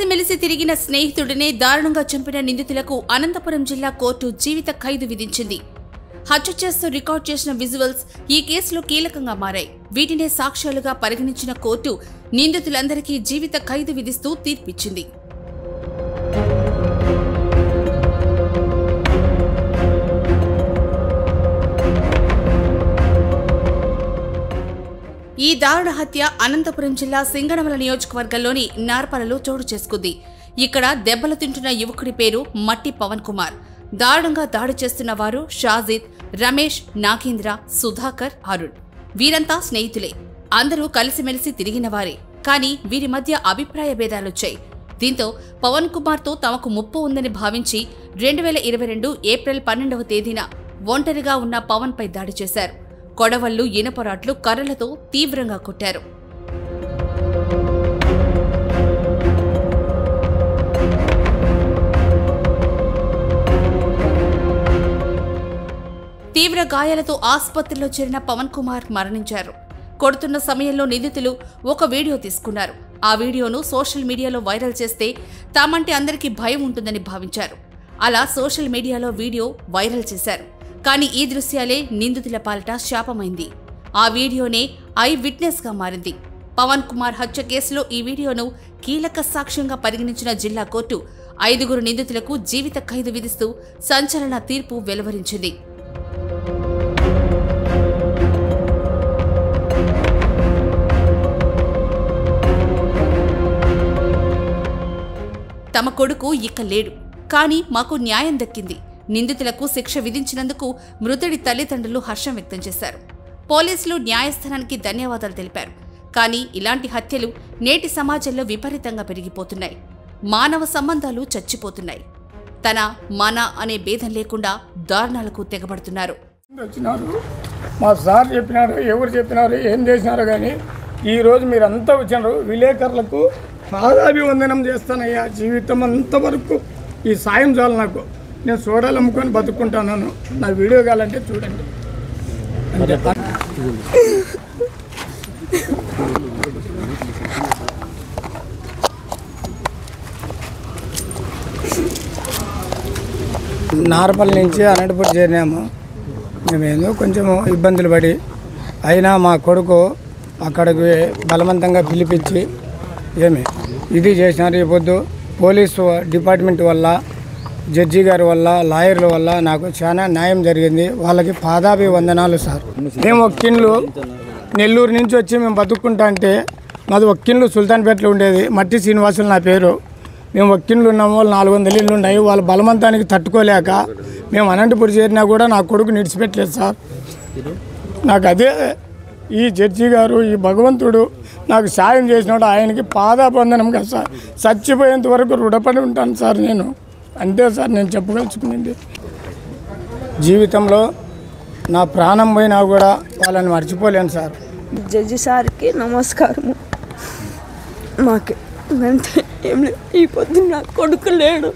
కలిసిమెలిసి తిరిగిన స్నేహితుడినే దారుణంగా చంపిన నిందితులకు అనంతపురం జిల్లా కోర్టు జీవిత ఖైదు విధించింది. హత్య చేస్తూ రికార్డ్ చేసిన విజువల్స్ ఈ కేసులో కీలకంగా మారాయి. వీటినే సాక్ష్యాలుగా పరిగణించిన కోర్టు నిందితులందరికీ జీవిత ఖైదు విధిస్తూ తీర్పిచ్చింది. ఈ దారుణ హత్య అనంతపురం జిల్లా సింగనమల నియోజకవర్గంలోని నార్పలలో చోటు చేసుకుంది. ఇక్కడ దెబ్బలు తింటున్న యువకుడి పేరు మట్టి పవన్ కుమార్. దారుణంగా దాడి చేస్తున్న వారు షాజిద్, రమేష్, నాగేంద్ర, సుధాకర్, అరుణ్. వీరంతా స్నేహితులే. అందరూ కలిసిమెలిసి తిరిగిన వారే. కానీ వీరి మధ్య అభిప్రాయ భేదాలొచ్చాయి. దీంతో పవన్ కుమార్తో తమకు ముప్పు ఉందని భావించి 2022 ఏప్రిల్ 12వ తేదీన ఒంటరిగా ఉన్న పవన్ పై దాడి చేశారు. కొడవళ్లు, ఇనపరాట్లు, కర్రలతో తీవ్రంగా కొట్టారు. తీవ్ర గాయాలతో ఆసుపత్రిలో చేరిన పవన్ కుమార్ మరణించారు. కొడుతున్న సమయంలో నిందితులు ఒక వీడియో తీసుకున్నారు. ఆ వీడియోను సోషల్ మీడియాలో వైరల్ చేస్తే తామంటే అందరికీ భయం ఉంటుందని భావించారు. అలా సోషల్ మీడియాలో వీడియో వైరల్ చేశారు. కానీ ఈ దృశ్యాలే నిందితుల పాలిట శాపమైంది. ఆ వీడియోనే ఐ విట్నెస్ గా మారింది. పవన్ కుమార్ హత్య కేసులో ఈ వీడియోను కీలక సాక్ష్యంగా పరిగణించిన జిల్లా కోర్టు 5 నిందితులకు జీవిత ఖైదు విధిస్తూ సంచలన తీర్పు వెలువరించింది. తమ కొడుకు ఇక లేడు, కానీ మాకు న్యాయం దక్కింది. నిందితులకు శిక్ష విధించినందుకు మృతుడి తల్లిదండ్రులు హర్షం వ్యక్తం చేశారు. పోలీసులు న్యాయస్థానానికి ధన్యవాదాలు తెలిపారు. కానీ ఇలాంటి హత్యలు నేటి సమాజంలో విపరీతంగా పెరిగిపోతున్నాయి. మానవ సంబంధాలు చచ్చిపోతున్నాయి. తన, మన అనే భేదం లేకుండా దారుణాలకు తెగబడుతున్నారు. మా సార్ చెప్పినారు, ఎవరు చెప్పినారు, ఏం చేసినారు, కానీ ఈరోజు మీరంతా వచ్చినారు. విలేకరులకు పాదాభివందనం చేస్తానయ్యా. జీవితం అంతవరకు ఈ సాయం చాలు. నాకు నేను సోడాలు అమ్ముకొని బతుక్కుంటాను. నా వీడియో కావాలంటే చూడండి. నార్పల్ నుంచి అనంతపురం చేరినాము. మేమేదో కొంచెం ఇబ్బందులు పడి అయినా మా కొడుకు అక్కడికి బలవంతంగా పిలిపించి ఏమి ఇది చేసినారు. ఈ పొద్దు పోలీసు డిపార్ట్మెంట్ వల్ల, జడ్జి గారి వల్ల, లాయర్ల వల్ల నాకు చాలా న్యాయం జరిగింది. వాళ్ళకి పాదాభివందనాలు సార్. మేము ఒక్కిండ్లు నెల్లూరు నుంచి వచ్చి మేము బతుక్కుంటా అంటే మాది ఒక్కిండ్లు సుల్తాన్పేటలో ఉండేది. మట్టి శ్రీనివాసులు నా పేరు. మేము ఒక్కిండ్లు ఉన్నాము. వాళ్ళు 400 ఇళ్ళు ఉన్నాయి. వాళ్ళ బలవంతానికి తట్టుకోలేక మేము అనంతపురం చేరినా కూడా నా కొడుకు నిడిచిపెట్టలేదు సార్. నాకు అదే ఈ జడ్జి గారు, ఈ భగవంతుడు నాకు సాయం చేసినాడు. ఆయనకి పాదాభివందనం కదా సార్. చచ్చిపోయేంత వరకు రుణపడి ఉంటాను సార్ నేను. అంతే సార్ నేను చెప్పగలుచుకునేది. జీవితంలో నా ప్రాణం పోయినా కూడా వాళ్ళని మర్చిపోలేను సార్. జడ్జి సార్కి నమస్కారము. మాకు అంటే ఏం లేదు. ఈ పొద్దున్న నా కొడుకు లేడు.